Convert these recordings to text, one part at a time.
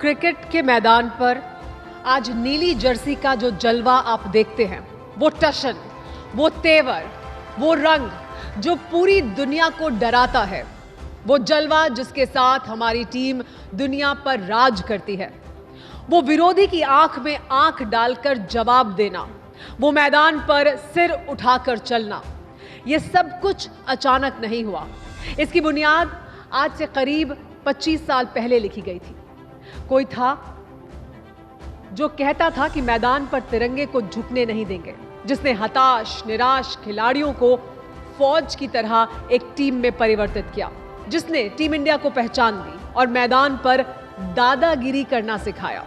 Cricket के मैदान पर आज नीली जर्सी का जो जलवा आप देखते हैं, वो टशन, वो तेवर, वो रंग जो पूरी दुनिया को डराता है, वो जलवा जिसके साथ हमारी टीम दुनिया पर राज करती है, वो विरोधी की आंख में आंख डालकर जवाब देना, वो मैदान पर सिर उठाकर चलना, ये सब कुछ अचानक नहीं हुआ। इसकी बुनियाद आज से करीब 25 साल पहले लिखी गई थी। कोई था जो कहता था कि मैदान पर तिरंगे को झुकने नहीं देंगे, जिसने हताश निराश खिलाड़ियों को फौज की तरह एक टीम में परिवर्तित किया, जिसने टीम इंडिया को पहचान दी और मैदान पर दादागिरी करना सिखाया।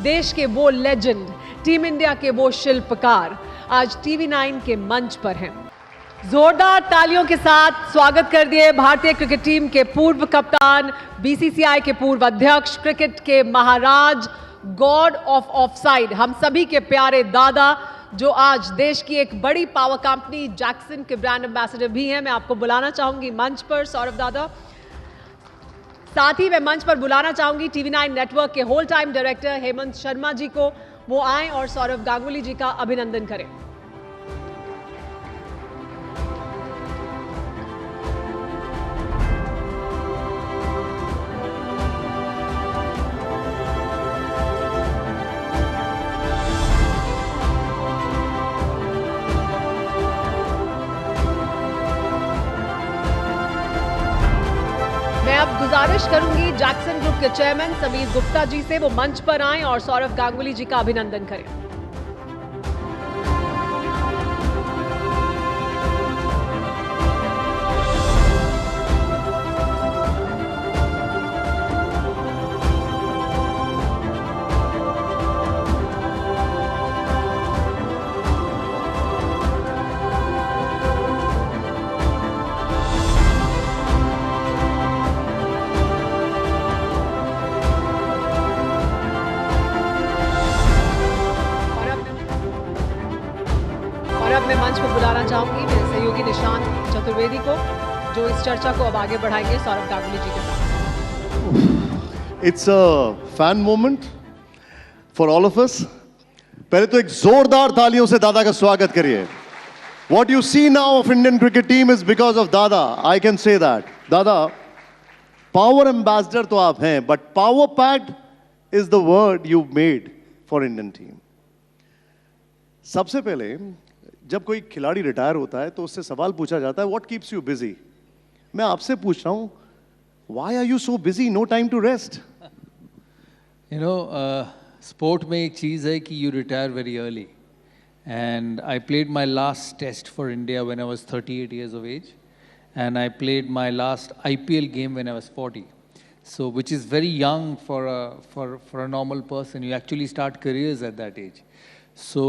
देश के वो लेजेंड, टीम इंडिया के वो शिल्पकार आज टीवी 9 के मंच पर हैं। जोरदार तालियों के साथ स्वागत कर दिए भारतीय क्रिकेट टीम के पूर्व कप्तान, बीसीसीआई के पूर्व अध्यक्ष, क्रिकेट के महाराज, गॉड ऑफ ऑफसाइड, हम सभी के प्यारे दादा, जो आज देश की एक बड़ी पावर कंपनी जैक्सन के ब्रांड एम्बेसडर भी हैं। मैं आपको बुलाना चाहूंगी मंच पर, सौरभ दादा। साथ ही मैं मंच पर बुलाना चाहूंगी टीवी 9 नेटवर्क के whole time director Hemant Sharma ji को, वो आए और सौरभ गांगुली जी का अभिनंदन करें। मैं अब गुजारिश करूंगी जैक्सन ग्रुप के चेयरमैन समीर गुप्ता जी से, वो मंच पर आएं और सौरभ गांगुली जी का अभिनंदन करें। अब मैं मंच पर बुलाना चाहूंगी मेरे सहयोगी निशांत चतुर्वेदी को, जो इस चर्चा को अब आगे बढ़ाएंगे सौरभ गांगुली जी के साथ। It's a fan moment for all of us. पहले तो एक जोरदार तालियों से दादा का स्वागत करिए। What you see now of Indian cricket team is because of Dada. I can say that. Dada, power ambassador तो आप हैं, but power packed is the word you made for Indian team. सबसे पहले जब कोई खिलाड़ी रिटायर होता है तो उससे सवाल पूछा जाता है, व्हाट कीप्स यू बिजी? मैं आपसे पूछ रहा हूं, why are you so busy, no time to rest? You know, sport में एक चीज़ है कि you retire very early, and I played my last test for India when I was 38 years of age, and I played my last IPL game when I was 40. So, which is very young for a normal person. You actually start careers at that age. So,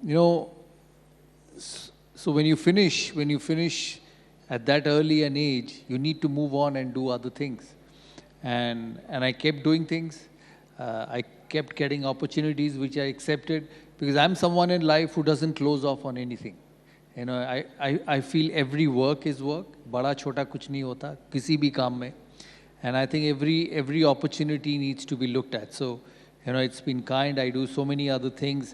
you know, so when you finish at that early an age, you need to move on and do other things. And I kept doing things. I kept getting opportunities which I accepted, because I'm someone in life who doesn't close off on anything. You know, I feel every work is work. बड़ा छोटा कुछ नहीं होता किसी भी काम में. And I think every opportunity needs to be looked at. So, you know, it's been kind. I do so many other things.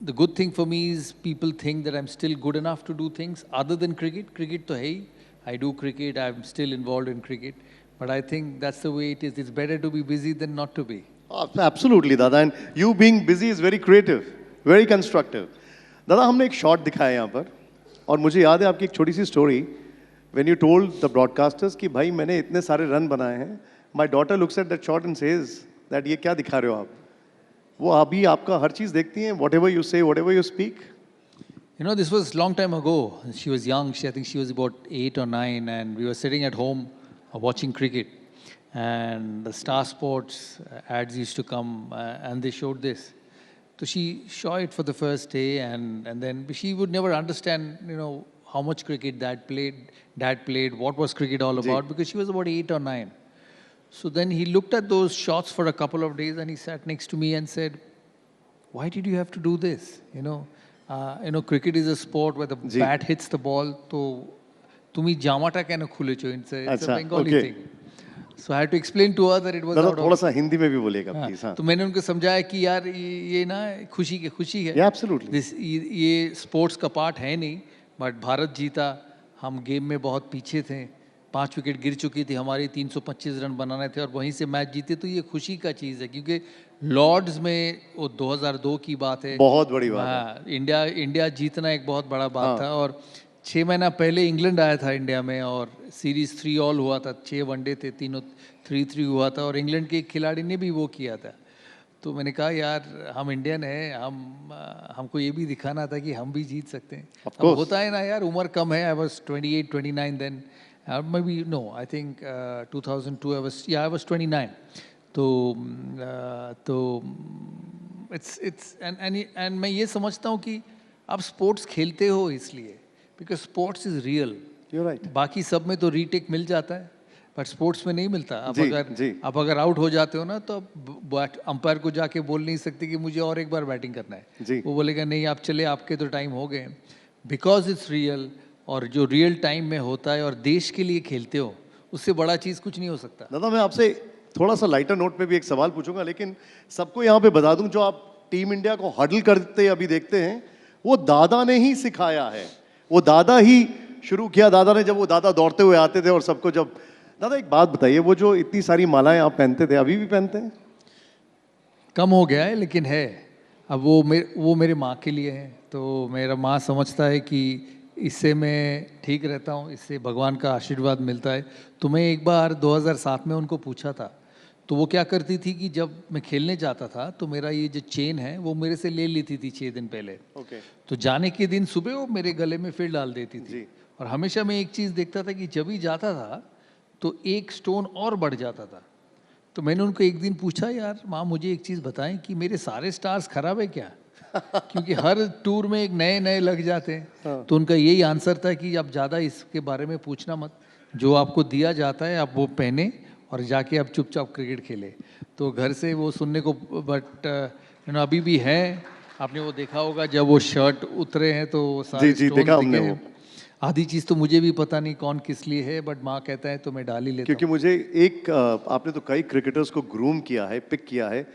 The good thing for me is people think that I'm still good enough to do things other than cricket. Cricket to hai, I do cricket, I'm still involved in cricket. But I think that's the way it is. It's better to be busy than not to be. Absolutely, Dada. And you being busy is very creative, very constructive. Dada, हमने एक shot दिखाया यहाँ पर, और मुझे याद है आपकी एक छोटी सी story, when you told the broadcasters कि भाई मैंने इतने सारे रन बनाए हैं. My daughter looks at that shot and says that ये क्या दिखा रहे हो आप? वो अभी आपका हर चीज देखती हैं, whatever you say, whatever you speak? You know, this was long time ago. She was young. I think she was about 8 or 9, and we were sitting at home watching cricket. And the Star Sports ads used to come, and they showed this. So she saw it for the first day, and then she would never understand, you know, how much cricket Dad played, what was cricket all about, because she was about 8 or 9. So then he looked at those shots for a couple of days, and he sat next to me and said, "Why did you have to do this? You know, cricket is a sport where the bat hits the ball. So, tumi jamata keno khulecho." It's a Bengali thing. So I had to explain to her that it was दादा out थोड़ा of. सा हिंदी में भी बोलिएगा हाँ, please. हाँ. तो मैंने उनको समझाया कि यार ये ना खुशी है. Yeah, absolutely. ये स्पोर्ट्स का पार्ट है नहीं, बट भारत जीता. हम गेम में बहुत पीछे थे, 5 विकेट गिर चुकी थी हमारी, 325 रन बनाने थे और वहीं से मैच जीते. तो ये खुशी का चीज़ है, क्योंकि लॉर्ड्स में वो 2002 की बात है. बहुत बड़ी बात है. हाँ, इंडिया जीतना एक बहुत बड़ा बात हाँ. था. और 6 महीना पहले इंग्लैंड आया था इंडिया में और सीरीज 3 ऑल हुआ था. 6 वनडे थे, तीनों 3-3 हुआ था और इंग्लैंड के एक खिलाड़ी ने भी वो किया था. तो मैंने कहा यार हम इंडियन हैं, हमको ये भी दिखाना था कि हम भी जीत सकते हैं. Of अब course. होता है ना यार, उम्र कम है. I was 28-29 then, maybe no, I think 2002 I was 29. तो इट्स एंड मैं ये समझता हूँ कि आप स्पोर्ट्स खेलते हो इसलिए, because sports is real. You're right. बाकी सब में तो रीटेक मिल जाता है, बट स्पोर्ट्स में नहीं मिलता. जी. आप अगर आउट हो जाते हो ना, तो अंपायर को जाके बोल नहीं सकते कि मुझे और एक बार बैटिंग करना है. जी. वो बोलेगा नहीं आप चले, आपके तो टाइम हो गए. बिकॉज इट्स रियल, और जो रियल टाइम में होता है और देश के लिए खेलते हो, उससे बड़ा चीज़ कुछ नहीं हो सकता. दादा मैं आपसे थोड़ा सा लाइटर नोट पे भी एक सवाल पूछूंगा, लेकिन सबको यहाँ पे बता दूं, जो आप टीम इंडिया को हडल करते अभी देखते हैं, वो दादा ने ही सिखाया है. वो दादा ही शुरू किया. दादा ने, जब वो दादा दौड़ते हुए आते थे और सबको जब. दादा एक बात बताइए, वो जो इतनी सारी मालाएं आप पहनते थे, अभी भी पहनते हैं? कम हो गया है, लेकिन है. अब वो मेरे माँ के लिए है. तो मेरा माँ समझता है कि इससे मैं ठीक रहता हूँ, इससे भगवान का आशीर्वाद मिलता है. तो मैं एक बार 2007 में उनको पूछा था, तो वो क्या करती थी कि जब मैं खेलने जाता था तो मेरा ये जो चेन है वो मेरे से ले लेती थी 6 दिन पहले. ओके. तो जाने के दिन सुबह वो मेरे गले में फिर डाल देती थी. जी. और हमेशा मैं एक चीज़ देखता था कि जब भी जाता था तो एक स्टोन और बढ़ जाता था. तो मैंने उनको एक दिन पूछा, यार माँ मुझे एक चीज़ बताएं कि मेरे सारे स्टार्स खराब है क्या? क्योंकि हर टूर में एक नए नए लग जाते हैं. हाँ. तो उनका यही आंसर था कि आप ज़्यादा इसके बारे में पूछना मत, जो आपको दिया जाता है आप वो पहने और जाके आप चुपचाप क्रिकेट खेले. तो घर से वो सुनने को, बट अभी भी है. आपने वो देखा होगा जब वो शर्ट उतरे हैं तो सारे जी, stones देखा हमने दिखे वो. हैं. आधी चीज़ तो मुझे भी पता नहीं कौन किस लिए है, बट माँ कहता है तो मैं डाल ही लेता क्योंकि मुझे एक आपने तो कई क्रिकेटर्स को ग्रूम किया है, पिक किया है.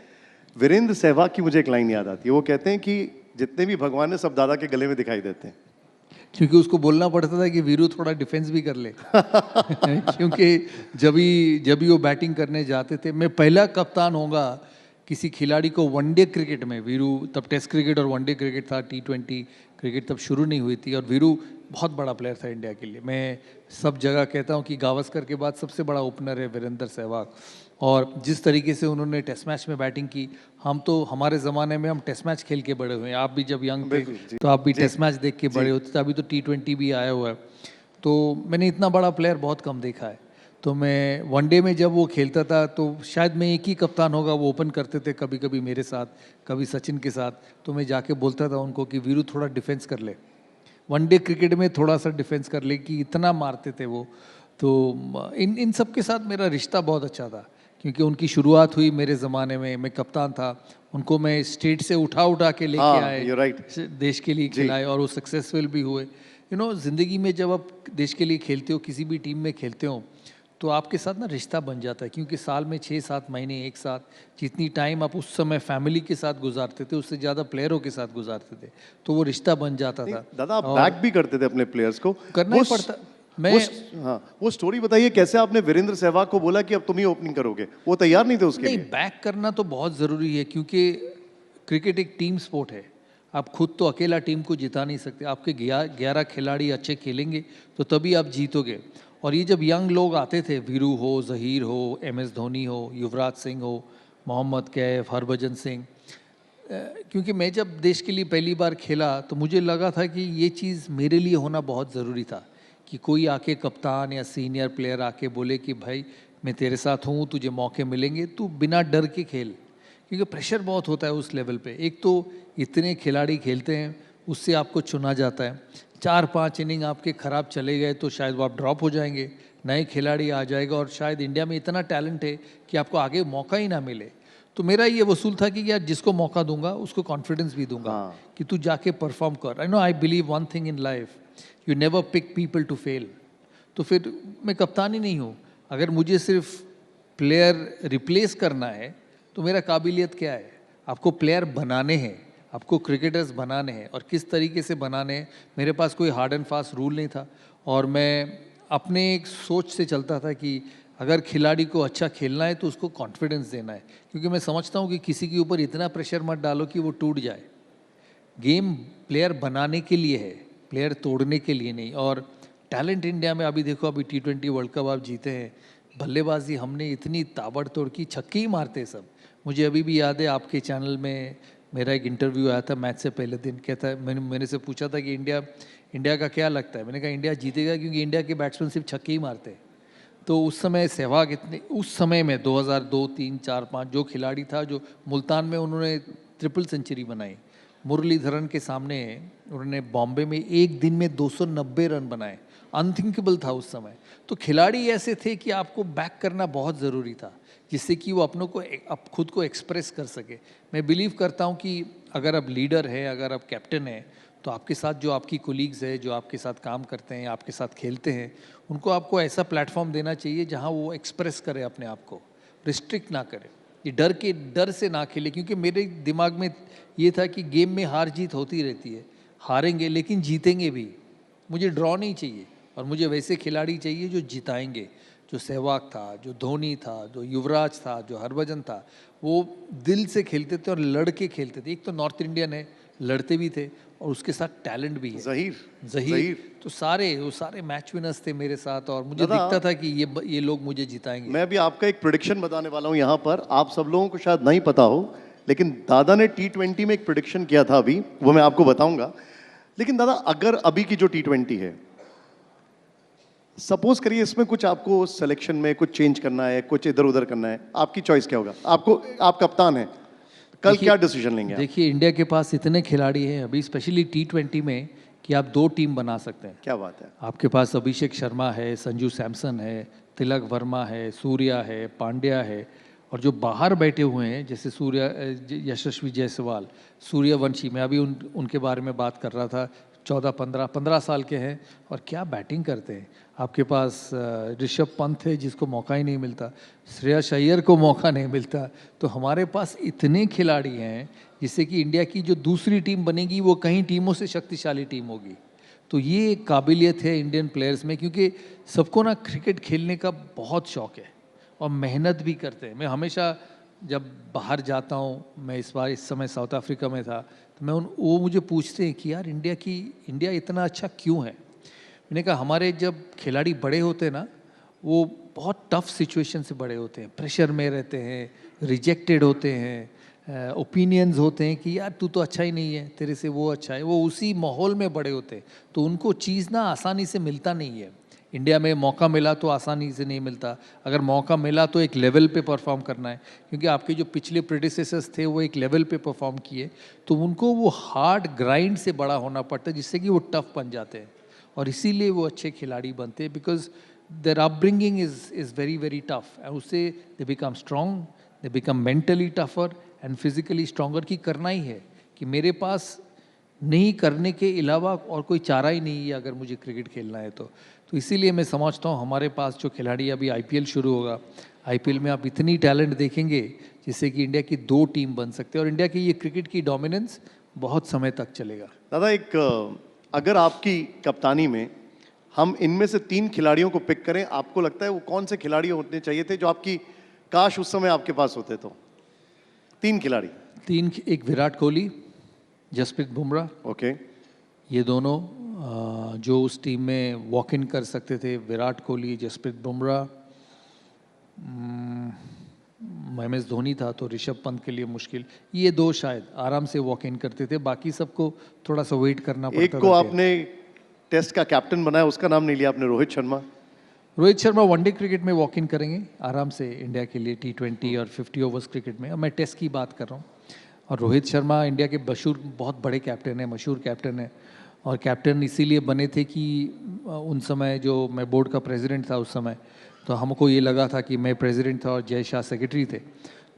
वीरेंद्र सहवाग की मुझे एक लाइन याद आती है. वो कहते हैं कि जितने भी भगवान है सब दादा के गले में दिखाई देते हैं. क्योंकि उसको बोलना पड़ता था कि वीरू थोड़ा डिफेंस भी कर ले. क्योंकि जब भी वो बैटिंग करने जाते थे, मैं पहला कप्तान होगा किसी खिलाड़ी को वनडे क्रिकेट में. वीरू तब टेस्ट क्रिकेट और वनडे क्रिकेट था, T20 क्रिकेट तब शुरू नहीं हुई थी. और वीरू बहुत बड़ा प्लेयर था इंडिया के लिए. मैं सब जगह कहता हूँ कि गावस्कर के बाद सबसे बड़ा ओपनर है वीरेंद्र सहवाग. और जिस तरीके से उन्होंने टेस्ट मैच में बैटिंग की, हम तो हमारे ज़माने में हम टेस्ट मैच खेल के बड़े हुए हैं. आप भी जब यंग थे तो आप भी टेस्ट मैच देख के बड़े होते थे. अभी तो T20 भी आया हुआ है. तो मैंने इतना बड़ा प्लेयर बहुत कम देखा है. तो मैं वनडे में जब वो खेलता था तो शायद मैं एक ही कप्तान होगा, वो ओपन करते थे कभी कभी मेरे साथ, कभी सचिन के साथ. तो मैं जाके बोलता था उनको कि वीरू थोड़ा डिफेंस कर ले, वनडे क्रिकेट में थोड़ा सा डिफेंस कर ले, कि इतना मारते थे वो. तो इन सब के साथ मेरा रिश्ता बहुत अच्छा था, क्योंकि उनकी शुरुआत हुई मेरे ज़माने में. मैं कप्तान था, उनको मैं स्टेट से उठा के लेके आए, you're right. देश के लिए खिलाए और वो सक्सेसफुल भी हुए. ज़िंदगी में जब आप देश के लिए खेलते हो, किसी भी टीम में खेलते हो, तो आपके साथ ना रिश्ता बन जाता है. क्योंकि साल में 6-7 महीने एक साथ, जितनी टाइम आप उस समय फैमिली के साथ गुजारते थे उससे ज़्यादा प्लेयरों के साथ गुजारते थे, तो वो रिश्ता बन जाता था. दादा आप बैक भी करते थे अपने प्लेयर्स को. करना ही पड़ता. वो स्टोरी बताइए, कैसे आपने वीरेंद्र सहवाग को बोला कि अब तुम ही ओपनिंग करोगे? वो तैयार नहीं थे उसके नहीं, लिए? बैक करना तो बहुत ज़रूरी है, क्योंकि क्रिकेट एक टीम स्पोर्ट है. आप खुद तो अकेला टीम को जिता नहीं सकते. आपके 11 खिलाड़ी अच्छे खेलेंगे तो तभी आप जीतोगे. और ये जब यंग लोग आते थे, वीरू हो, जहीर हो, MS धोनी हो, युवराज सिंह हो, मोहम्मद कैफ, हरभजन सिंह, क्योंकि मैं जब देश के लिए पहली बार खेला तो मुझे लगा था कि ये चीज़ मेरे लिए होना बहुत ज़रूरी था, कि कोई आके कप्तान या सीनियर प्लेयर आके बोले कि भाई मैं तेरे साथ हूँ, तुझे मौके मिलेंगे, तू बिना डर के खेल. क्योंकि प्रेशर बहुत होता है उस लेवल पे. एक तो इतने खिलाड़ी खेलते हैं, उससे आपको चुना जाता है. 4-5 इनिंग आपके ख़राब चले गए तो शायद वो आप ड्रॉप हो जाएंगे, नए खिलाड़ी आ जाएगा, और शायद इंडिया में इतना टैलेंट है कि आपको आगे मौका ही ना मिले. तो मेरा ये वसूल था कि यार जिसको मौका दूंगा उसको कॉन्फिडेंस भी दूंगा कि तू जाके परफॉर्म कर. I believe one thing in life, you never pick people to fail. तो फिर मैं कप्तान ही नहीं हूँ. अगर मुझे सिर्फ प्लेयर रिप्लेस करना है तो मेरा काबिलियत क्या है? आपको प्लेयर बनाने हैं, आपको क्रिकेटर्स बनाने हैं, और किस तरीके से बनाने हैं। मेरे पास कोई हार्ड एंड फास्ट रूल नहीं था, और मैं अपने एक सोच से चलता था कि अगर खिलाड़ी को अच्छा खेलना है तो उसको कॉन्फिडेंस देना है, क्योंकि मैं समझता हूँ कि किसी के ऊपर इतना प्रेशर मत डालो कि वो टूट जाए। गेम प्लेयर बनाने के लिए है, प्लेयर तोड़ने के लिए नहीं। और टैलेंट इंडिया में अभी देखो, अभी T20 वर्ल्ड कप आप जीते हैं, बल्लेबाजी हमने इतनी ताबड़तोड़ की, छक्के ही मारते हैं सब। मुझे अभी भी याद है आपके चैनल में मेरा एक इंटरव्यू आया था मैच से पहले दिन, कहता है, मैंने से पूछा था कि इंडिया का क्या लगता है। मैंने कहा इंडिया जीतेगा, क्योंकि इंडिया के बैट्समैन सिर्फ छक्के ही मारते हैं। तो उस समय सहवाग इतने, उस समय में 2002, 3, 4, 5 जो खिलाड़ी था, जो मुल्तान में उन्होंने ट्रिपल सेंचुरी बनाई, मुरलीधरन के सामने उन्होंने बॉम्बे में एक दिन में 290 रन बनाए, अनथिंकेबल था उस समय। तो खिलाड़ी ऐसे थे कि आपको बैक करना बहुत ज़रूरी था, जिससे कि वो अपनों को खुद को एक्सप्रेस कर सके। मैं बिलीव करता हूँ कि अगर आप लीडर है, अगर आप कैप्टन है, तो आपके साथ जो आपकी कोलीग्स है, जो आपके साथ काम करते हैं, आपके साथ खेलते हैं, उनको आपको ऐसा प्लेटफॉर्म देना चाहिए जहाँ वो एक्सप्रेस करे अपने आप को, रिस्ट्रिक्ट ना करे, ये डर से ना खेले। क्योंकि मेरे दिमाग में ये था कि गेम में हार जीत होती रहती है, हारेंगे लेकिन जीतेंगे भी। मुझे ड्रॉ नहीं चाहिए, और मुझे वैसे खिलाड़ी चाहिए जो जिताएंगे। जो सहवाग था, जो धोनी था, जो युवराज था, जो हरभजन था, वो दिल से खेलते थे और लड़ के खेलते थे। एक तो नॉर्थ इंडियन है, लड़ते भी थे, और उसके साथ टैलेंट भी है। जहीर तो वो सारे मैच विनर्स थे मेरे साथ, और मुझे दिखता था कि ये लोग मुझे जिताएंगे। मैं भी आपका एक प्रेडिक्शन बताने वाला हूं यहाँ पर, आप सब लोगों को शायद नहीं पता हो, लेकिन दादा ने T20 में एक प्रेडिक्शन किया था अभी, वो मैं आपको बताऊंगा। लेकिन दादा, अगर अभी की जो T20 है, सपोज करिए इसमें कुछ आपको सिलेक्शन में कुछ चेंज करना है, कुछ इधर उधर करना है, आपकी चॉइस क्या होगा? आप कप्तान हैं, कल क्या डिसीजन लेंगे आप? देखिए, इंडिया के पास इतने खिलाड़ी हैं अभी, स्पेशली T20 में, कि आप 2 टीम बना सकते हैं। क्या बात है! आपके पास अभिषेक शर्मा है, संजू सैमसन है, तिलक वर्मा है, सूर्या है, पांड्या है, और जो बाहर बैठे हुए हैं जैसे यशस्वी जायसवाल, सूर्यवंशी, मैं अभी उनके बारे में बात कर रहा था, 14-15 साल के हैं, और क्या बैटिंग करते हैं। आपके पास ऋषभ पंत है, जिसको मौका ही नहीं मिलता, श्रेयस अय्यर को मौका नहीं मिलता। तो हमारे पास इतने खिलाड़ी हैं, जिससे कि इंडिया की जो दूसरी टीम बनेगी वो कई टीमों से शक्तिशाली टीम होगी। तो ये एक काबिलियत है इंडियन प्लेयर्स में, क्योंकि सबको ना क्रिकेट खेलने का बहुत शौक़ है और मेहनत भी करते हैं। मैं हमेशा जब बाहर जाता हूँ, मैं इस समय साउथ अफ्रीका में था, तो वो मुझे पूछते हैं कि यार इंडिया इतना अच्छा क्यों है। मैंने कहा हमारे जब खिलाड़ी बड़े होते हैं ना, वो बहुत टफ सिचुएशन से बड़े होते हैं, प्रेशर में रहते हैं, रिजेक्टेड होते हैं, ओपिनियंस होते हैं कि यार तू तो अच्छा ही नहीं है, तेरे से वो अच्छा है। वो उसी माहौल में बड़े होते हैं, तो उनको चीज़ ना आसानी से मिलता नहीं है। इंडिया में मौका मिला तो आसानी से नहीं मिलता, अगर मौका मिला तो एक लेवल पे परफॉर्म करना है, क्योंकि आपके जो पिछले प्रेडिसेसर्स थे वो एक लेवल पे परफॉर्म किए, तो उनको वो हार्ड ग्राइंड से बड़ा होना पड़ता है, जिससे कि वो टफ बन जाते हैं, और इसीलिए वो अच्छे खिलाड़ी बनते हैं, because their upbringing is very very tough, and उससे they become strong, they become mentally tougher and physically stronger. की करना ही है कि मेरे पास नहीं करने के अलावा और कोई चारा ही नहीं है अगर मुझे क्रिकेट खेलना है तो इसीलिए मैं समझता हूँ हमारे पास जो खिलाड़ी, अभी IPL शुरू होगा, IPL में आप इतनी टैलेंट देखेंगे जिससे कि इंडिया की 2 टीम बन सकते हैं, और इंडिया की ये क्रिकेट की डोमिनेंस बहुत समय तक चलेगा। दादा, अगर आपकी कप्तानी में हम इनमें से 3 खिलाड़ियों को पिक करें, आपको लगता है वो कौन से खिलाड़ी होने चाहिए थे जो आपकी काश उस समय आपके पास होते? तो 3 खिलाड़ी। एक विराट कोहली, जसप्रीत बुमराह, ओके, ये दोनों जो उस टीम में वॉक इन कर सकते थे, विराट कोहली, जसप्रीत बुमराह। MS धोनी था तो ऋषभ पंत के लिए मुश्किल, ये 2 शायद आराम से वॉक इन करते थे, बाकी सबको थोड़ा सा वेट करना पड़ता। एक को आपने टेस्ट का कैप्टन बनाया, उसका नाम नहीं लिया आपने, रोहित शर्मा वनडे क्रिकेट में वॉक इन करेंगे आराम से इंडिया के लिए, T20 और 50 ओवर्स क्रिकेट में। मैं टेस्ट की बात कर रहा हूँ, और रोहित शर्मा इंडिया के बहुत बड़े कैप्टन है, मशहूर कैप्टन है, और कैप्टन इसीलिए बने थे कि उन समय जो मैं बोर्ड का प्रेसिडेंट था उस समय, तो हमको ये लगा था कि मैं प्रेसिडेंट था और जय शाह सेक्रेटरी थे,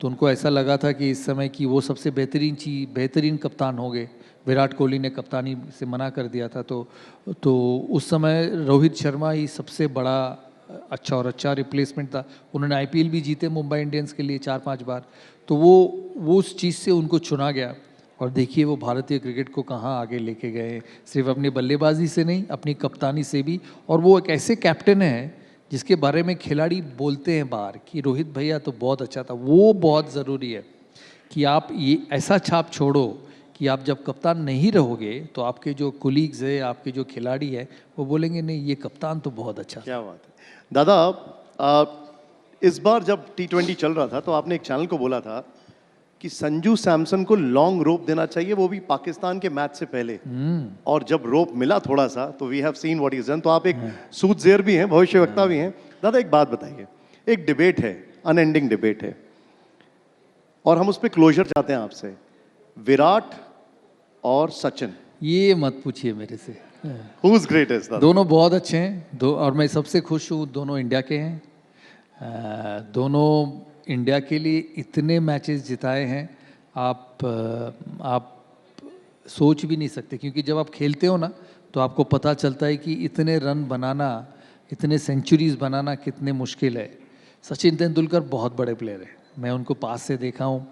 तो उनको ऐसा लगा था कि इस समय की वो सबसे बेहतरीन कप्तान होंगे। विराट कोहली ने कप्तानी से मना कर दिया था, तो उस समय रोहित शर्मा ही सबसे बड़ा अच्छा और अच्छा रिप्लेसमेंट था। उन्होंने आईपीएल भी जीते मुंबई इंडियंस के लिए 4-5 बार, तो वो उस चीज़ से उनको चुना गया। और देखिए वो भारतीय क्रिकेट को कहाँ आगे लेके गए, सिर्फ अपनी बल्लेबाजी से नहीं, अपनी कप्तानी से भी। और वो एक ऐसे कैप्टन हैं जिसके बारे में खिलाड़ी बोलते हैं बाहर कि रोहित भैया तो बहुत अच्छा था। वो बहुत ज़रूरी है कि आप ये ऐसा छाप छोड़ो कि आप जब कप्तान नहीं रहोगे तो आपके जो कोलीग्स है, आपके जो खिलाड़ी है, वो बोलेंगे नहीं ये कप्तान तो बहुत अच्छा था। क्या बात है दादा। इस बार जब T20 चल रहा था तो आपने एक चैनल को बोला था कि संजू सैमसन को लॉन्ग रोप देना चाहिए, वो भी पाकिस्तान के मैच से पहले। और जब रोप मिला थोड़ा सा तो we have seen what is done. तो आप एक सूटजेयर भी हैं, भविष्यवक्ता भी हैं। दादा एक बात बताइए, एक डिबेट है, अनएंडिंग डिबेट है, और हम उस पर क्लोजर चाहते हैं आपसे। विराट और सचिन, ये मत पूछिए मेरे से। Who is greatest? दोनों बहुत अच्छे हैं दो, और मैं सबसे खुश हूँ दोनों इंडिया के हैं। दोनों इंडिया के लिए इतने मैचेस जिताए हैं, आप सोच भी नहीं सकते। क्योंकि जब आप खेलते हो ना तो आपको पता चलता है कि इतने रन बनाना, इतने सेंचुरीज बनाना कितने मुश्किल है। सचिन तेंदुलकर बहुत बड़े प्लेयर हैं, मैं उनको पास से देखा हूँ,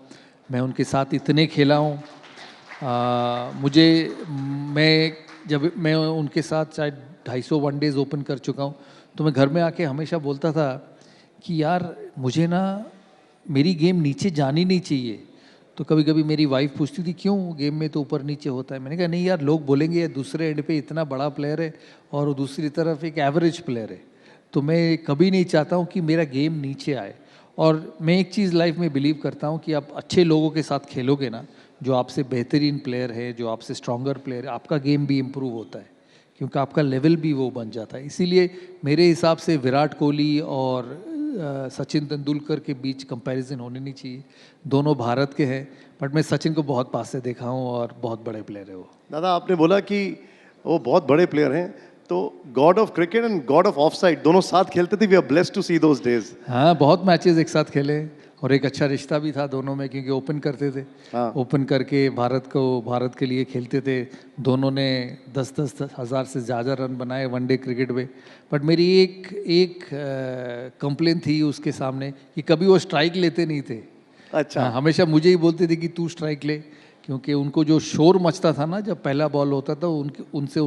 मैं उनके साथ इतने खेला हूँ। जब मैं उनके साथ शायद 250 वनडेज ओपन कर चुका हूँ, तो मैं घर में आके हमेशा बोलता था कि यार मुझे ना मेरी गेम नीचे जानी नहीं चाहिए। तो कभी कभी मेरी वाइफ पूछती थी क्यों, गेम में तो ऊपर नीचे होता है। मैंने कहा नहीं यार, लोग बोलेंगे ये दूसरे एंड पे इतना बड़ा प्लेयर है और दूसरी तरफ एक एवरेज प्लेयर है, तो मैं कभी नहीं चाहता हूँ कि मेरा गेम नीचे आए। और मैं एक चीज़ लाइफ में बिलीव करता हूँ कि आप अच्छे लोगों के साथ खेलोगे ना, जो आपसे बेहतरीन प्लेयर है, जो आपसे स्ट्रॉन्गर प्लेयर है, आपका गेम भी इम्प्रूव होता है, क्योंकि आपका लेवल भी वो बन जाता है। इसीलिए मेरे हिसाब से विराट कोहली और सचिन तेंदुलकर के बीच कंपैरिजन होनी नहीं चाहिए। दोनों भारत के हैं, बट मैं सचिन को बहुत पास से देखा हूँ और बहुत बड़े प्लेयर है वो। दादा आपने बोला कि वो बहुत बड़े प्लेयर हैं, तो god of cricket and god of offside दोनों साथ खेलते थे। We are blessed to see those days. हाँ, बहुत मैचेस एक साथ खेले और एक अच्छा रिश्ता भी था दोनों में, क्योंकि ओपन करते थे। हाँ। ओपन करके भारत के लिए खेलते थे। दोनों ने 10-10 हज़ार से ज़्यादा रन बनाए वनडे क्रिकेट में। बट मेरी एक कंप्लेन थी उसके सामने कि कभी वो स्ट्राइक लेते नहीं थे। अच्छा। हाँ, हमेशा मुझे ही बोलते थे कि तू स्ट्राइक ले, क्योंकि उनको जो शोर मचता था ना जब पहला बॉल होता था, उनसे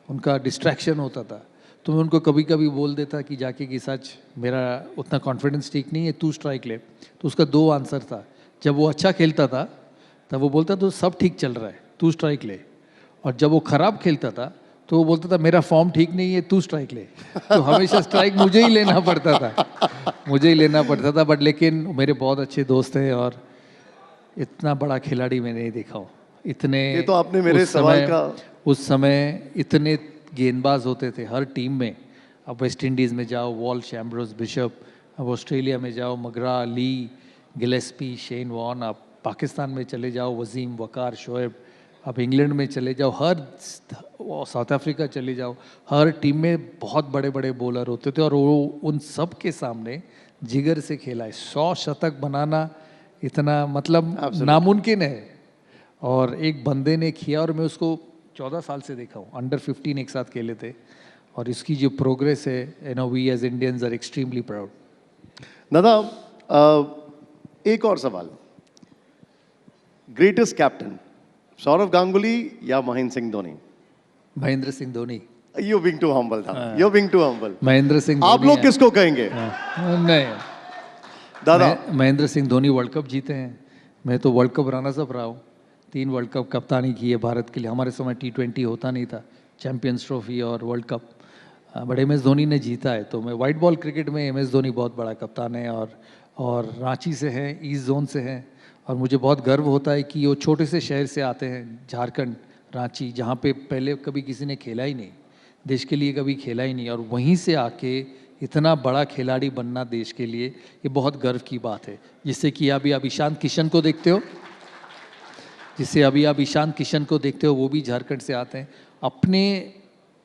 उनका डिस्ट्रैक्शन होता था। तो मैं उनको कभी कभी बोल देता कि जाके कि सच मेरा उतना कॉन्फिडेंस ठीक नहीं है, तू स्ट्राइक ले। तो उसका 2 आंसर था। जब वो अच्छा खेलता था तब वो बोलता तो सब ठीक चल रहा है, तू स्ट्राइक ले। और जब वो खराब खेलता था तो वो बोलता था मेरा फॉर्म ठीक नहीं है, तू स्ट्राइक ले। तो हमेशा स्ट्राइक मुझे ही लेना पड़ता था। बट लेकिन मेरे बहुत अच्छे दोस्त हैं और इतना बड़ा खिलाड़ी मैंने नहीं देखा हूँ। इतने, ये तो आपने मेरे सवाल का, उस समय इतने गेंदबाज होते थे हर टीम में। अब वेस्ट इंडीज़ में जाओ वॉल्श, एम्ब्रोस, बिशप, अब ऑस्ट्रेलिया में जाओ मगरा, ली, गिलेस्पी, शेन वॉर्न, अब पाकिस्तान में चले जाओ वसीम, वकार, शोएब, अब इंग्लैंड में चले जाओ, साउथ अफ्रीका चले जाओ, हर टीम में बहुत बड़े बड़े बॉलर होते थे और वो उन सब के सामने जिगर से खेला है। 100 शतक बनाना इतना मतलब नामुमकिन है, और एक बंदे ने किया और मैं उसको 14 साल से देखा हूँ। अंडर 15 एक साथ खेले थे और इसकी जो प्रोग्रेस है, you know, we as Indians are extremely proud. दादा एक और सवाल, ग्रेटेस्ट कैप्टन सौरव गांगुली या Mahendra Singh Dhoni? Mahendra Singh Dhoni. You being too humble था, you being too humble. Mahendra Singh आप लोग किसको कहेंगे? नहीं दादा, महेंद्र सिंह धोनी वर्ल्ड कप जीते हैं, मैं तो वर्ल्ड कप रनर्स अप रहा हूँ। 3 वर्ल्ड कप कप्तानी की है भारत के लिए। हमारे समय T20 होता नहीं था, चैंपियंस ट्रॉफी और world cup, but MS Dhoni ने जीता है। तो मैं वाइट बॉल क्रिकेट में MS धोनी बहुत बड़ा कप्तान है और रांची से हैं, ईस्ट जोन से हैं, और मुझे बहुत गर्व होता है कि वो छोटे से शहर से आते हैं, झारखंड, रांची, जहाँ पे पहले कभी किसी ने खेला ही नहीं, देश के लिए कभी खेला ही नहीं, और वहीं से आके इतना बड़ा खिलाड़ी बनना देश के लिए, ये बहुत गर्व की बात है। जिससे कि अभी आप ईशान किशन को देखते हो, वो भी झारखंड से आते हैं। अपने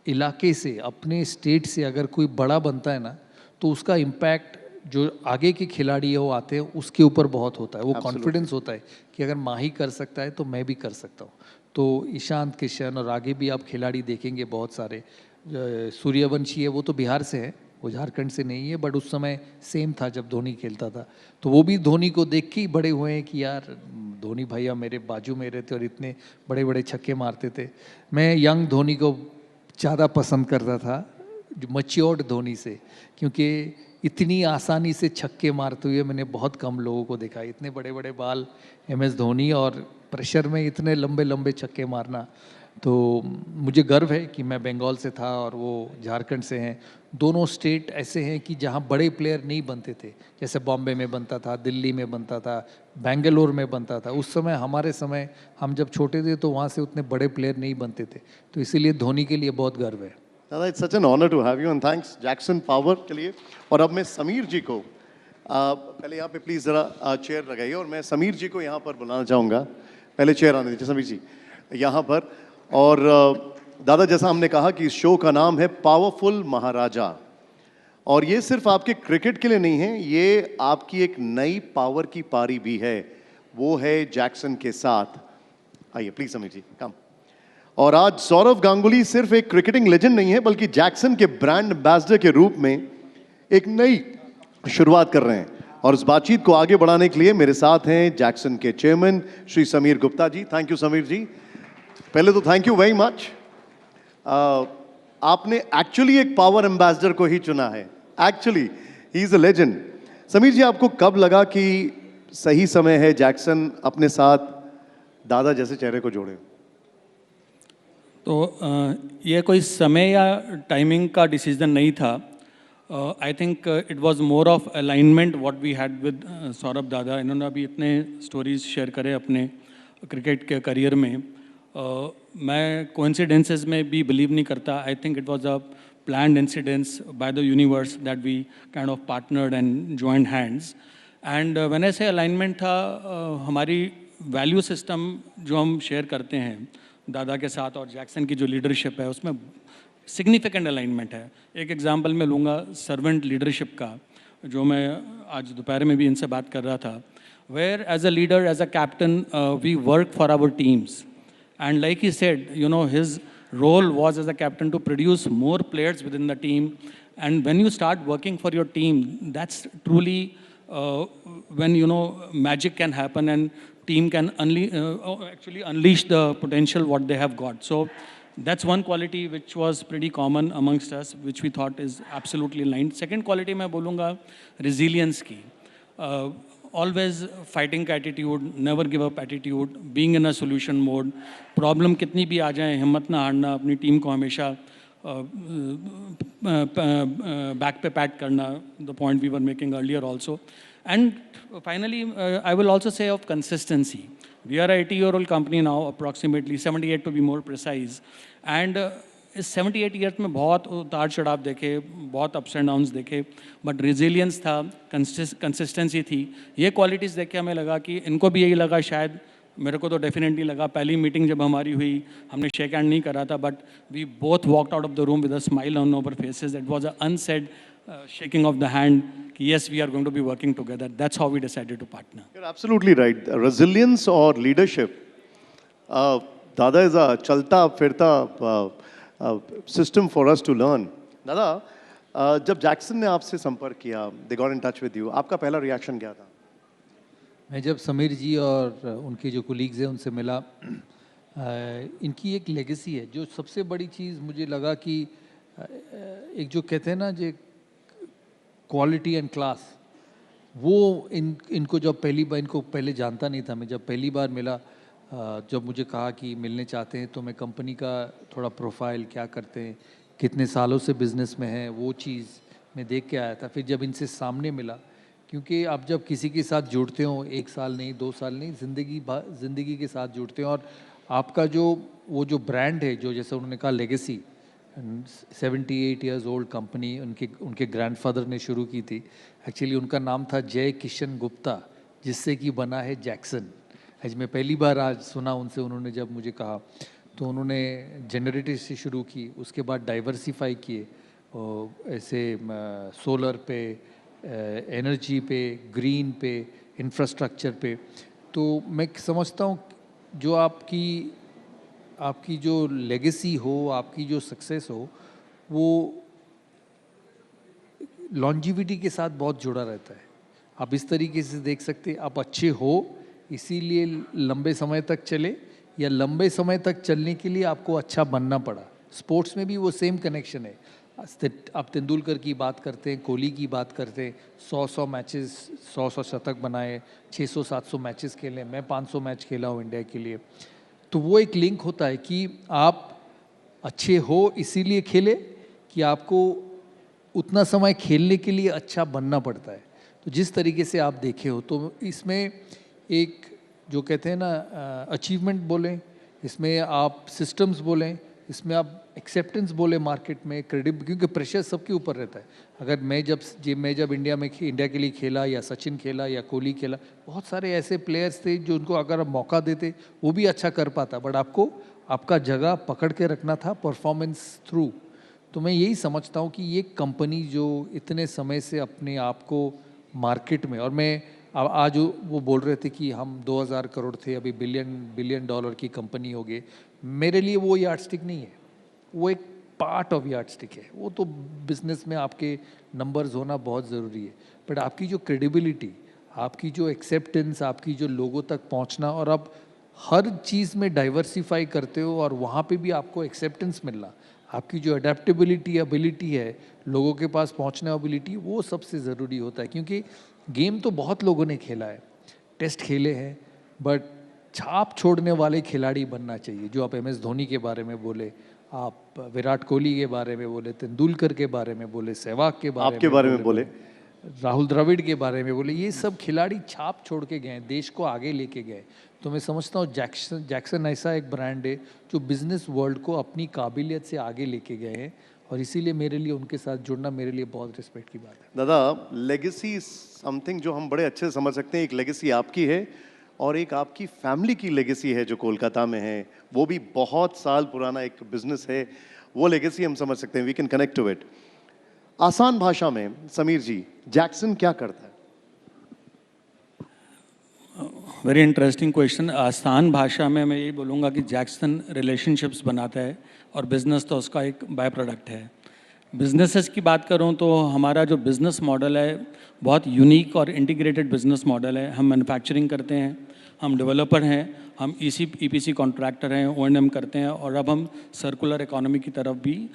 इलाके से, अपने स्टेट से अगर कोई बड़ा बनता है ना, तो उसका इम्पैक्ट जो आगे के खिलाड़ी है वो आते हैं उसके ऊपर बहुत होता है। वो कॉन्फिडेंस होता है कि अगर माही कर सकता है तो मैं भी कर सकता हूँ। तो ईशान किशन और आगे भी आप खिलाड़ी देखेंगे बहुत सारे। सूर्यवंशी है, वो तो बिहार से है, वो झारखंड से नहीं है, बट उस समय सेम था जब धोनी खेलता था। तो वो भी धोनी को देख के ही बड़े हुए हैं कि यार धोनी भैया मेरे बाजू में रहते और इतने बड़े बड़े छक्के मारते थे। मैं यंग धोनी को ज़्यादा पसंद करता था, मैच्योर्ड धोनी से, क्योंकि इतनी आसानी से छक्के मारते हुए मैंने बहुत कम लोगों को देखा। इतने बड़े बड़े बाल MS धोनी और प्रेशर में इतने लंबे लंबे छक्के मारना। तो मुझे गर्व है कि मैं बंगाल से था और वो झारखंड से हैं। दोनों स्टेट ऐसे हैं कि जहाँ बड़े प्लेयर नहीं बनते थे, जैसे बॉम्बे में बनता था, दिल्ली में बनता था, बेंगलोर में बनता था। उस समय हमारे समय हम जब छोटे थे तो वहाँ से उतने बड़े प्लेयर नहीं बनते थे। तो इसीलिए धोनी के लिए बहुत गर्व है। Dada, it's such an honour to have you and thanks Jackson Power के लिए। और अब मैं समीर जी को पहले यहाँ पे प्लीज जरा चेयर लगाइए, और मैं समीर जी को यहाँ पर बुलाना चाहूँगा। पहले चेयर आने दीजिए समीर जी यहाँ पर। और दादा, जैसा हमने कहा कि इस शो का नाम है पावरफुल महाराजा, और ये सिर्फ आपके क्रिकेट के लिए नहीं है, ये आपकी एक नई पावर की पारी भी है, वो है जैक्सन के साथ। आइए प्लीज समीर जी कम। और आज सौरव गांगुली सिर्फ एक क्रिकेटिंग लेजेंड नहीं है, बल्कि जैक्सन के ब्रांड एम्बेसडर के रूप में एक नई शुरुआत कर रहे हैं। और इस बातचीत को आगे बढ़ाने के लिए मेरे साथ हैं जैक्सन के chairman Shri Sameer Gupta ji. Thank you Sameer ji. पहले तो थैंक यू वेरी मच। आपने एक्चुअली एक पावर एम्बेसडर को ही चुना है। Actually he is a legend. Sameer ji, आपको कब लगा कि सही समय है जैक्सन अपने साथ दादा जैसे चेहरे को जोड़े? तो ये कोई समय या टाइमिंग का डिसीजन नहीं था। I think it was more of alignment what we had with Sourav Dada. इन्होंने अभी इतने स्टोरीज शेयर करे अपने क्रिकेट के करियर में। मैं कोइंसिडेंसेस में भी बिलीव नहीं करता। आई think it was a planned incidents by the universe that we kind of partnered and joined hands. And when I say alignment था, हमारी वैल्यू सिस्टम जो हम शेयर करते हैं दादा के साथ और जैक्सन की जो लीडरशिप है उसमें सिग्निफिकेंट अलाइनमेंट है। एक एग्जांपल मैं लूँगा सर्वेंट लीडरशिप का, जो मैं आज दोपहर में भी इनसे बात कर रहा था। Whereas a leader, as a captain, we work for our teams, and like he said, you know, his role was as a captain to produce more players within the team. And when you start working for your team, that's truly when, you know, magic can happen and team can actually unleash the potential what they have got. So that's one quality which was pretty common amongst us, which we thought is absolutely aligned. Second quality मैं बोलूँगा resilience की। Always fighting का attitude, never give up attitude, being in a solution mode. Problem कितनी भी आ जाए हिम्मत ना हारना, अपनी टीम को हमेशा बैक पे पैट करना, the point we were making earlier also. And finally, I will also say of consistency. We are a 80-year-old company now, approximately 78 to be more precise. And इस 78 ईयर्स में बहुत उतार चढ़ाव देखे, बहुत अप्स एंड डाउन्स देखे, but resilience था, consistency थी। ये क्वालिटीज़ देख के हमें लगा कि इनको भी यही लगा, शायद मेरे को तो डेफिनेटली लगा। पहली मीटिंग जब हमारी हुई, हमने शेक हैंड नहीं करा था, but we both walked out of the room with a smile on our faces. It was a unsaid shaking of the hand कि yes, we are going to be working together. That's how we decided to partner. You're absolutely right. Resilience और leadership, दादा is a चलता फिरता system for us to learn. दादा, जब Jackson ने आपसे संपर्क किया, they got in touch with you, आपका पहला रिएक्शन क्या था? मैं जब समीर जी और उनके जो कोलीग्स हैं उनसे मिला, इनकी एक लेगेसी है। जो सबसे बड़ी चीज़ मुझे लगा कि एक जो कहते हैं ना, जो क्वालिटी एंड क्लास, वो इनको जब इनको पहले जानता नहीं था। मैं जब पहली बार मिला, जब मुझे कहा कि मिलने चाहते हैं, तो मैं कंपनी का थोड़ा प्रोफाइल, क्या करते हैं, कितने सालों से बिज़नेस में हैं, वो चीज़ मैं देख के आया था। फिर जब इनसे सामने मिला, क्योंकि आप जब किसी के साथ जुड़ते हो, 1 साल नहीं, 2 साल नहीं, ज़िंदगी के साथ जुड़ते हो, और आपका वो जो ब्रांड है, जो जैसे उन्होंने कहा लेगेसी, 78 ईयर्स ओल्ड कंपनी उनके ग्रैंडफादर ने शुरू की थी। एक्चुअली उनका नाम था जय किशन गुप्ता, जिससे कि बना है जैक्सन। आज मैं पहली बार आज सुना उनसे, उन्होंने जब मुझे कहा, तो उन्होंने जनरेटर से शुरू की, उसके बाद डाइवर्सिफाई किए, ऐसे सोलर पे, एनर्जी पे, ग्रीन पे, इंफ्रास्ट्रक्चर पे। तो मैं समझता हूँ जो आपकी जो लेगेसी हो, आपकी जो सक्सेस हो, वो लॉन्जिविटी के साथ बहुत जुड़ा रहता है। आप इस तरीके से देख सकते हैं, आप अच्छे हो इसीलिए लंबे समय तक चले, या लंबे समय तक चलने के लिए आपको अच्छा बनना पड़ा। स्पोर्ट्स में भी वो सेम कनेक्शन है। आप तेंदुलकर की बात करते हैं, कोहली की बात करते हैं, 100 मैचेस, 100 शतक बनाए, 600-700 मैचेस खेले, मैं 500 मैच खेला हूँ इंडिया के लिए। तो वो एक लिंक होता है कि आप अच्छे हो इसीलिए खेले, कि आपको उतना समय खेलने के लिए अच्छा बनना पड़ता है। तो जिस तरीके से आप देखे हो, तो इसमें एक जो कहते हैं ना अचीवमेंट बोलें, इसमें आप सिस्टम्स बोलें, इसमें आप एक्सेप्टेंस बोले मार्केट में, क्रेडिट, क्योंकि प्रेशर सबके ऊपर रहता है। अगर मैं जब इंडिया के लिए खेला, या सचिन खेला, या कोहली खेला, बहुत सारे ऐसे प्लेयर्स थे जो उनको अगर आप मौका देते वो भी अच्छा कर पाता, बट आपको आपका जगह पकड़ के रखना था परफॉर्मेंस थ्रू। तो मैं यही समझता हूँ कि ये कंपनी जो इतने समय से अपने आप को मार्केट में, और मैं आज वो बोल रहे थे कि हम 2000 करोड़ थे, अभी बिलियन डॉलर की कंपनी हो गई। मेरे लिए वो यार्डस्टिक नहीं है, वो एक पार्ट ऑफ यार्डस्टिक है। वो तो बिजनेस में आपके नंबर्स होना बहुत ज़रूरी है, बट आपकी जो क्रेडिबिलिटी, आपकी जो एक्सेप्टेंस, आपकी जो लोगों तक पहुंचना, और आप हर चीज़ में डाइवर्सिफाई करते हो और वहाँ पे भी आपको एक्सेप्टेंस मिलना, आपकी जो अडेप्टेबिलिटी एबिलिटी है, लोगों के पास पहुंचने एबिलिटी, वो सबसे ज़रूरी होता है। क्योंकि गेम तो बहुत लोगों ने खेला है, टेस्ट खेले हैं, बट छाप छोड़ने वाले खिलाड़ी बनना चाहिए। जो आप MS धोनी के बारे में बोले, आप विराट कोहली के बारे में बोले, तेंदुलकर के बारे में बोले, सहवाग के बारे में बोले, राहुल द्रविड़ के बारे में बोले, ये सब खिलाड़ी छाप छोड़ के गए, देश को आगे लेके गए। तो मैं समझता हूँ जैक्सन ऐसा एक ब्रांड है जो बिजनेस वर्ल्ड को अपनी काबिलियत से आगे लेके गए हैं, और इसीलिए मेरे लिए उनके साथ जुड़ना मेरे लिए बहुत रिस्पेक्ट की बात है। दादा, लेगेसी समथिंग जो हम बड़े अच्छे से समझ सकते हैं। एक लेगेसी आपकी है और एक आपकी फैमिली की लेगेसी है जो कोलकाता में है, वो भी बहुत साल पुराना एक बिजनेस है। वो लेगेसी हम समझ सकते हैं, वी कैन कनेक्ट टू इट। आसान भाषा में समीर जी, जैक्सन क्या करता है? Very interesting question. आसान भाषा में मैं यही बोलूँगा कि जैक्सन रिलेशनशिप्स बनाता है, और बिज़नेस तो उसका एक बाय प्रोडक्ट है। बिजनेसेस की बात करूं तो हमारा जो बिज़नेस मॉडल है बहुत यूनिक और इंटीग्रेटेड बिज़नेस मॉडल है। हम मैन्युफैक्चरिंग करते हैं, हम डेवलपर हैं, हम EPC कॉन्ट्रैक्टर हैं, O&M करते हैं, और अब हम सर्कुलर इकोनॉमी की तरफ भी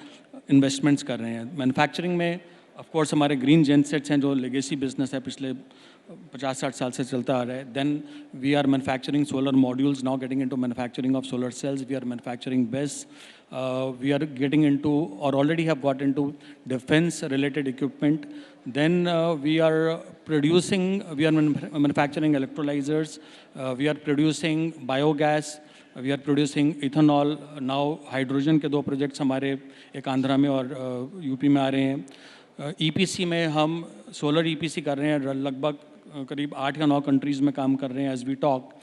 इन्वेस्टमेंट्स कर रहे हैं। मैन्युफैक्चरिंग में ऑफ कोर्स हमारे ग्रीन जेनसेट्स हैं जो लेगेसी बिजनेस है, पिछले 50-60 साल से चलता आ रहा है। Then we are manufacturing solar modules, now getting into manufacturing of solar cells, we are manufacturing BESS, we are getting into or already have got into defense related equipment. Then we are manufacturing electrolyzers, we are producing biogas, we are producing ethanol. Now hydrogen के 2 projects हमारे एक आंध्रा में और UP में आ रहे हैं। EPC में हम सोलर EPC कर रहे हैं, लगभग करीब 8 या 9 कंट्रीज़ में काम कर रहे हैं as we talk,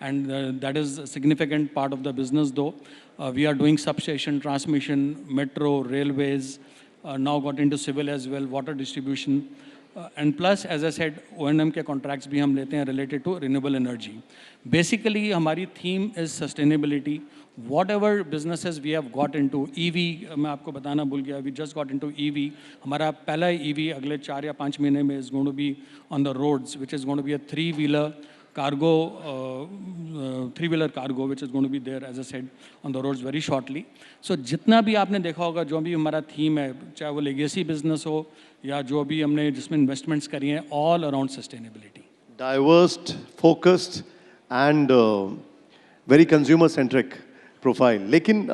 and that is a significant part of the business though. We are doing substation, transmission, metro, railways, now got into civil as well, water distribution, and plus as I said O&M के contracts भी हम लेते हैं related to renewable energy. Basically हमारी theme is sustainability. Whatever businesses we have got into, EV मैं आपको बताना भूल गया, we just got into EV. हमारा पहला EV अगले 4 या 5 महीने में is going to be on the roads, which is going to be a 3-wheeler cargo, 3-wheeler cargo, which is going to be there, as I said, on the roads very shortly. So जितना भी आपने देखा होगा, जो भी हमारा theme है, चाहे वो लेगेसी बिजनेस हो या जो भी हमने जिसमें इन्वेस्टमेंट्स करी हैं, all around sustainability. Diverse, focused and very consumer centric profile. लेकिन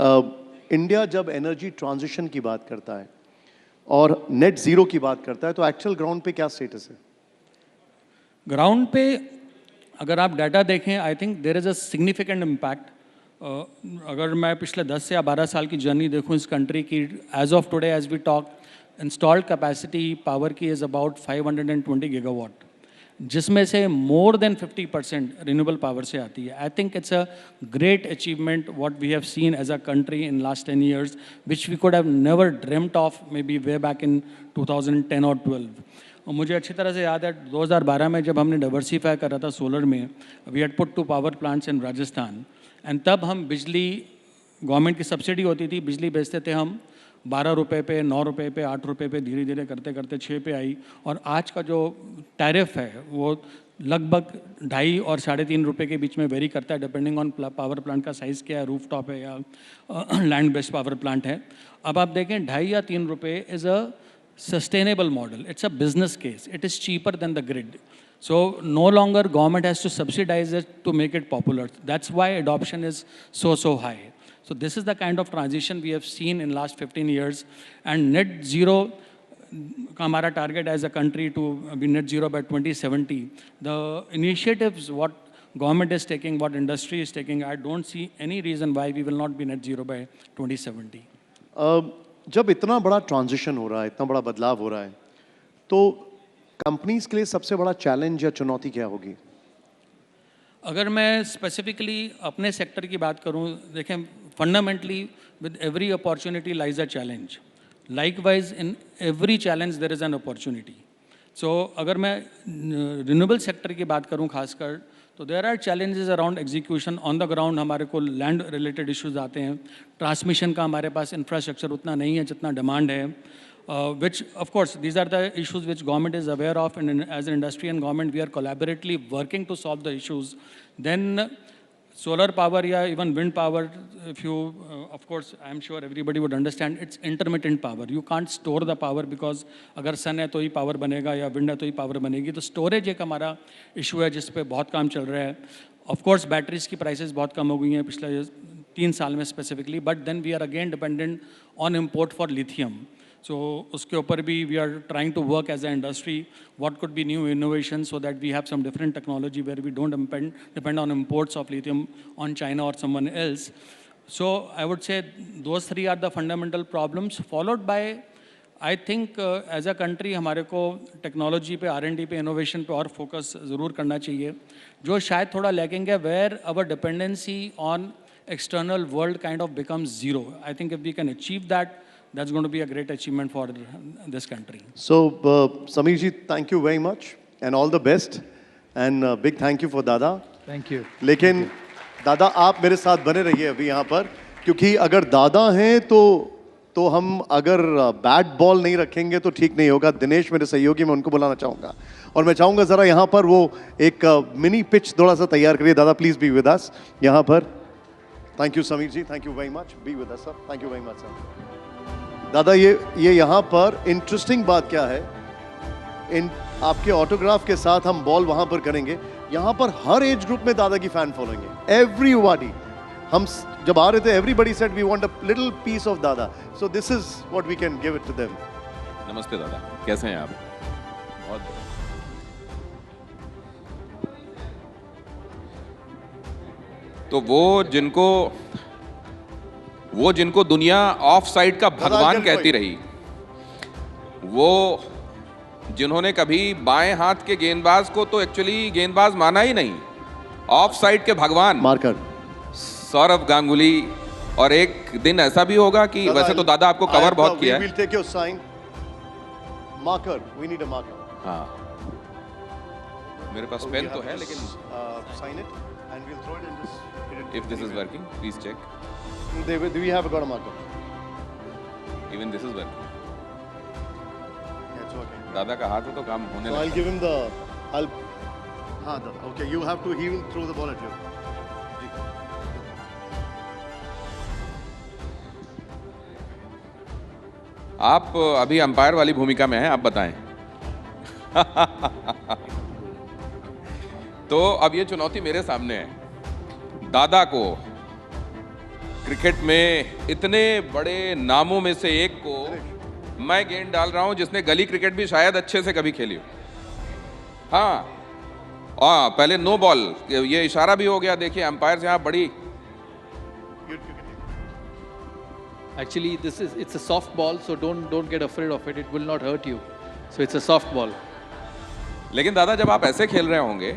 इंडिया जब एनर्जी ट्रांजिशन की बात करता है और नेट जीरो की बात करता है, तो एक्चुअल ग्राउंड पे क्या स्टेटस है? ग्राउंड पे अगर आप डाटा देखें, I think there is a significant impact. अगर मैं पिछले 10 या 12 साल की जर्नी देखूं इस कंट्री की, as of today as we talk, installed capacity power की इज़ अबाउट 520 गीगावाट, जिसमें से मोर देन 50% रिन्यूएबल पावर से आती है। I think it's a great achievement what we have seen as a country in last 10 years, which we could have never dreamed of maybe way back in 2010 और 12। और मुझे अच्छी तरह से याद है 2012 में जब हमने डाइवर्सीफाई करा था सोलर में, we had put 2 power plants in Rajasthan, and तब हम बिजली, गवर्नमेंट की सब्सिडी होती थी, बिजली बेचते थे हम 12 रुपये पे, 9 रुपये पे, 8 रुपये पे, धीरे धीरे करते करते 6 पे आई। और आज का जो टैरिफ है वो लगभग 2.5 और 3.5 रुपये के बीच में वेरी करता है, डिपेंडिंग ऑन पावर प्लांट का साइज़ क्या है, रूफ टॉप है या लैंड बेस्ड पावर प्लांट है। अब आप देखें 2.5 या 3 रुपये is a sustainable model. It's a business case. It is cheaper than the grid. So no longer government has to subsidize it to make it popular. That's why adoption is so high. So this is the kind of transition we have seen in last 15 years. And net zero, हमारा target as a country to be net zero by 2070. The initiatives what government is taking, what industry is taking, I don't see any reason why we will not be net zero by 2070. जब इतना बड़ा transition हो रहा है, इतना बड़ा बदलाव हो रहा है, तो कंपनीज के लिए सबसे बड़ा चैलेंज या चुनौती क्या होगी? अगर मैं स्पेसिफिकली अपने सेक्टर की बात करूं, देखें fundamentally with every opportunity lies a challenge, likewise in every challenge there is an opportunity. So अगर मैं रिन्यूएबल सेक्टर की बात करूं खासकर, तो there are challenges around execution on the ground. हमारे को लैंड रिलेटेड इश्यूज आते हैं, ट्रांसमिशन का हमारे पास इंफ्रास्ट्रक्चर उतना नहीं है जितना डिमांड है, which of course these are the issues which government is aware of, and as an industry and government we are collaboratively working to solve the issues. Then solar power या even wind power, if you of course I am sure everybody would understand, it's intermittent power. You can't store the power because अगर sun है तो ही power बनेगा या wind है तो ही power बनेगी। तो storage एक हमारा issue है जिस पे बहुत काम चल रहा है। Of course batteries की prices बहुत कम हो गई हैं पिछले 3 साल में specifically, but then we are again dependent on import for lithium. So उसके ऊपर भी we are trying to work as an industry, what could be new innovations so that we have some different technology where we don't depend on imports of lithium on China or someone else. So I would say those 3 are the fundamental problems, followed by I think as a country हमारे को technology पे, R&D पे, innovation पे और focus ज़रूर करना चाहिए, जो शायद थोड़ा lacking है, where our dependency on external world kind of becomes zero. I think if we can achieve that, that's going to be a great achievement for this country. So, Sameer ji, thank you very much and all the best. And big thank you for Dada. Thank you. लेकिन दादा आप मेरे साथ बने रहिए अभी यहाँ पर, क्योंकि अगर दादा हैं तो हम अगर बैट बॉल नहीं रखेंगे तो ठीक नहीं होगा। दिनेश मेरे सहयोगी, मैं उनको बुलाना चाहूँगा और मैं चाहूँगा ज़रा यहाँ पर वो एक मिनी पिच थोड़ा सा तैयार करिए। दादा प्लीज़ बी विद अस यहाँ पर। Thank you Sameer ji, thank you very much, be with us sir, thank you very much sir. Dada ये यहाँ पर इंटरेस्टिंग बात क्या है, इन आपके ऑटोग्राफ के साथ हम बॉल वहाँ पर करेंगे। यहाँ पर हर एज ग्रुप में दादा की फैन फॉलोइंग है, एवरीबॉडी। हम जब आ रहे थे everybody said we want a little piece of Dada, so this is what we can give it to them. नमस्ते दादा, कैसे हैं आप? बहुत तो वो जिनको दुनिया ऑफ साइड का भगवान कहती रही, वो जिन्होंने कभी बाएं हाथ के गेंदबाज को तो एक्चुअली गेंदबाज माना ही नहीं, ऑफ साइड के भगवान मार्कर सौरव गांगुली। और एक दिन ऐसा भी होगा कि वैसे तो दादा आपको कवर बहुत किया है। Marker, we need a marker. हाँ, मेरे पास पेन तो है लेकिन sign it and we will throw it in this. If this is working please check. We have got a marker. Even this is working. Yeah, it's working. दादा का हाथ है तो काम होने So I'll लगता give him the. I'll. हाँ दादा. Okay, you have to. He will throw the ball at you. जी. आप अभी अंपायर वाली भूमिका में हैं, आप बताएं। तो अब ये चुनौती मेरे सामने है। दादा को क्रिकेट में इतने बड़े नामों में से एक को मैं गेंद डाल रहा हूं जिसने गली क्रिकेट भी शायद अच्छे से कभी खेली हो। हाँ, पहले नो बॉल, ये इशारा भी हो गया। देखिए अंपायर यहाँ बड़ी Actually, it's a soft ball, so don't get afraid of it. It will not hurt you. So it's a soft ball. लेकिन दादा जब आप ऐसे खेल रहे होंगे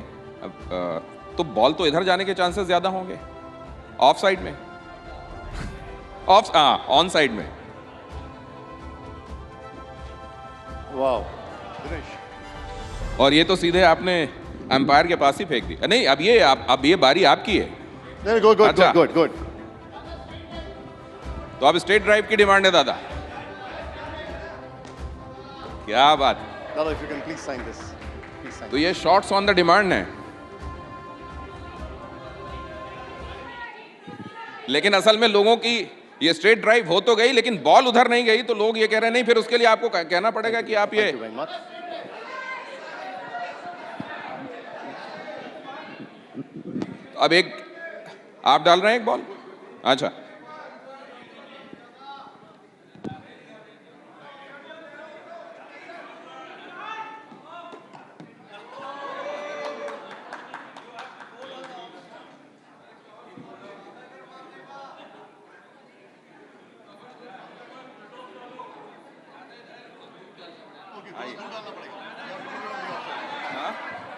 तो बॉल तो इधर जाने के चांसेस ज्यादा होंगे, ऑफ साइड में, ऑन साइड में। वाओ, और ये तो सीधे आपने अंपायर के पास ही फेंक दी। नहीं, अब ये बारी आपकी है। Good good good good good. तो अब स्ट्रेट ड्राइव की डिमांड है दादा। क्या बात। Dada, if you can please sign this. Please sign. तो ये शॉट्स ऑन द डिमांड है, लेकिन असल में लोगों की ये स्ट्रेट ड्राइव हो तो गई, लेकिन बॉल उधर नहीं गई, तो लोग ये कह रहे हैं नहीं, फिर उसके लिए आपको कहना पड़ेगा कि आप ये Thank you very much. अब एक आप डाल रहे हैं एक बॉल। अच्छा,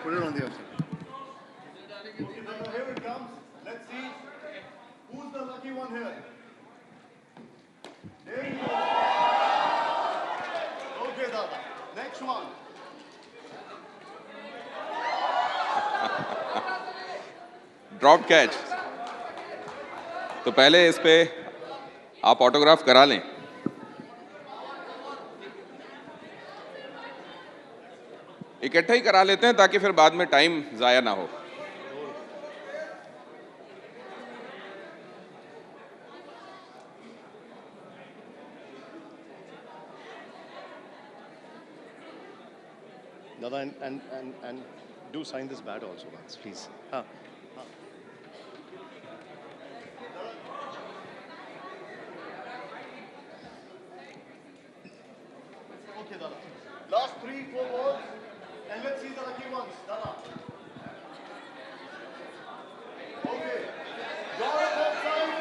Put it on the outside. Here it comes. Let's see who's the lucky one here. There you go. Okay, Dada. Next one. Drop catch. तो पहले इस पे आप ऑटोग्राफ करा लें। इकट्ठा ही करा लेते हैं ताकि फिर बाद में टाइम जाया ना हो। Dada, and do sign this bat also once, please. Okay, Dada. Last 3-4 balls, and let's see the lucky ones, Dada. Okay. Got it offside.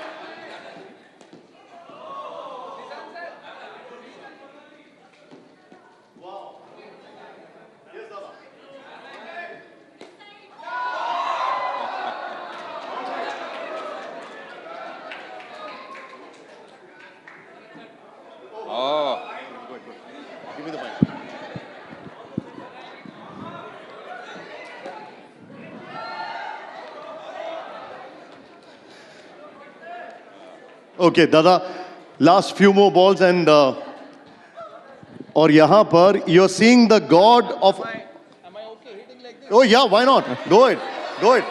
Wow. Yes, Dada. Oh, Good, good. Give me the mic. Okay, Dada, last few more balls and और यहाँ पर you're seeing the god of. Am I okay hitting like this? Oh yeah, why not? Go ahead, go ahead.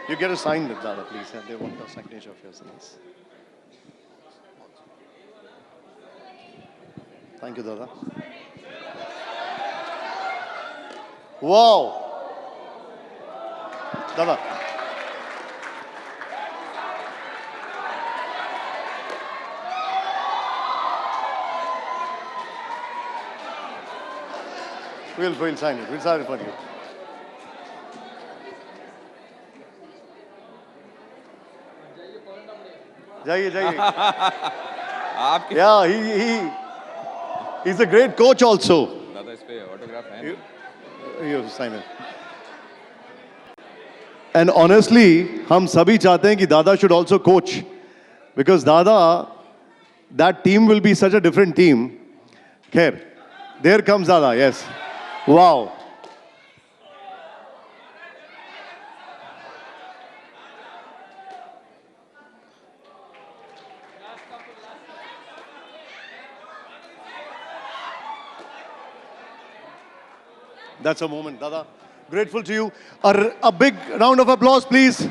You get a sign with Dada, please. And they want a signature of yours. Nice. Thank you, Dada. Wow. Dada. We'll sign it. We'll sign it for you. जाइए. आपके Yeah, he's a great coach also. दादा इस पे autograph है। You sign it. And honestly, हम सभी चाहते हैं कि Dada should also coach, because Dada, that team will be such a different team. Khair, there comes Dada. Yes. Wow. That's a moment, Dada. Grateful to you. A big round of applause, please.